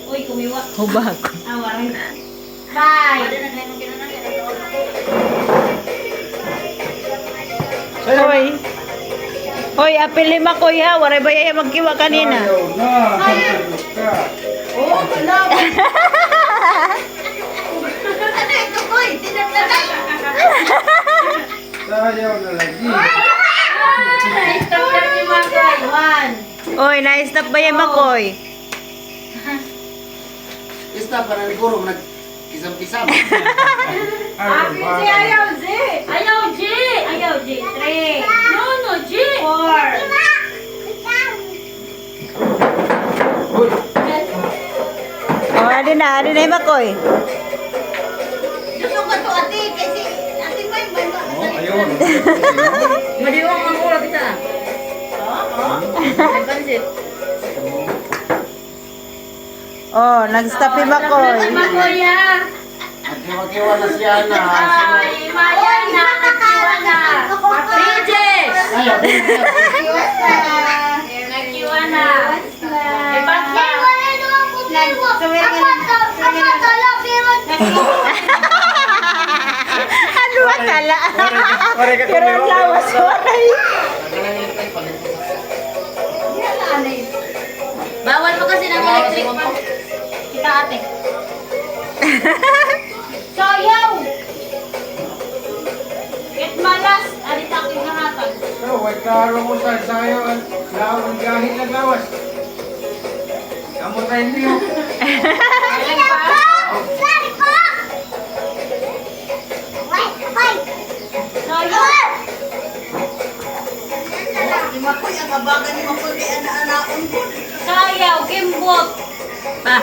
Uy, kumiwa. Hubag. Warang. Bye. Hoy. Hoy, apil 5 koy ha. Waray ba yaya magkiwa kanina? Oh, wala. Ano ito, Koy? Tinaglagan. Sayaw na lagi. Stop na si Makoy. One. Oy, na-stop ba yan Makoy? Ista para ni Guru nag-kisam-kisam. Ayaw, G. Ayaw, G. Ayaw, G. Three. No, G. Four. Oh, adi na yung Makoy. Gusto ko to, ate. Kasi, ate may ba? Ayun. Madiwang ang ulo kita. Ay, pansit. Oh, nag-stop yung Makoy. Makoy, ah. Nagkiwa na siya na. Ay, Maya na. Nagkiwa na. Bridges. Ayaw. Nagkiwa na. Ipat na. Ano ba tala? Pero ang lawas waray. Bawal mo kasi ng electric pan. Kita ate. Sayaw! It malas. Alita ko yung hatag. Pero wag karo mo sa sayaw. Lawan gahit na gawas. Kamu tayo niyo. Sayaw! Sayaw, kimbot. Pa.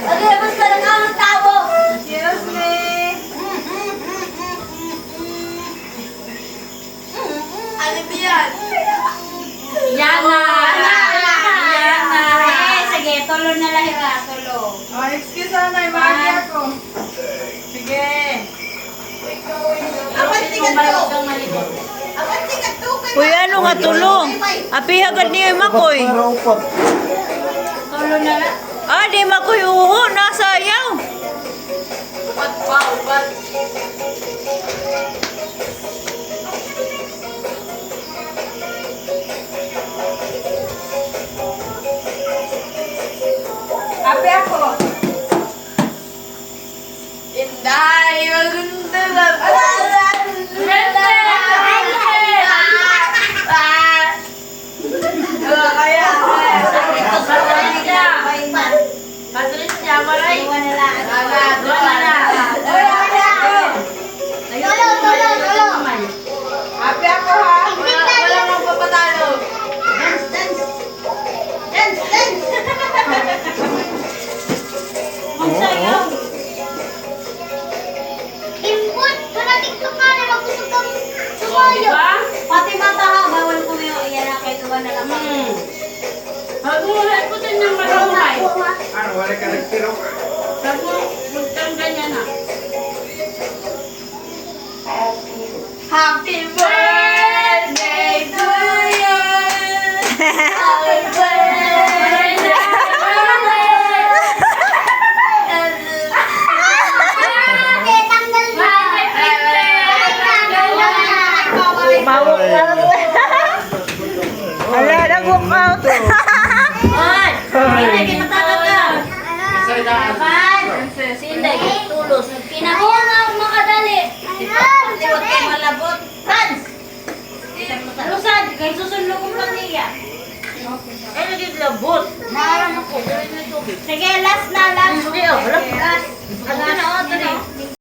Okay, basta lang ang tao. Excuse me. Ano ba yan? Yana. Yana. Eh, sige, tulo na lahira, tulo. Oh, excuse na, magi ako. Sige. Uy, ano nga tulo? Api agad niyo yung Makoy. Tulo na lang. Ah, di Makoy uho. Nasayaw. Upat pa, upat. Ape ako. Inday, maganda lang. Patricia, maray. Iwan na lang. Iwan na lang. Ape ako ha. Wala mong papatalo. Magsayaw. Input, para TikTok ka na mag-usap kang Oh, sumayo. diba? Pati mata ha, bawal ko yung iyan na kay tuwa na lang. Magulat ko din ng marumay. Ano, wala ka nagtiro. Magtang ganyan na. Happy Birthday to you. Happy birthday. tanggal na. Mawak na. Ala, nag-walk out. Oy! Hindi, kinatagal ka. Say that. Pan! Sinday, tulos. Pinakuha nga ako makadali. Liwag ka malabot. Franz! Lusad, kay susunod kong pamilya. Eh, naging labot. Maaram ako. Sige, last na, last. Sige, last. Ano na, ito na.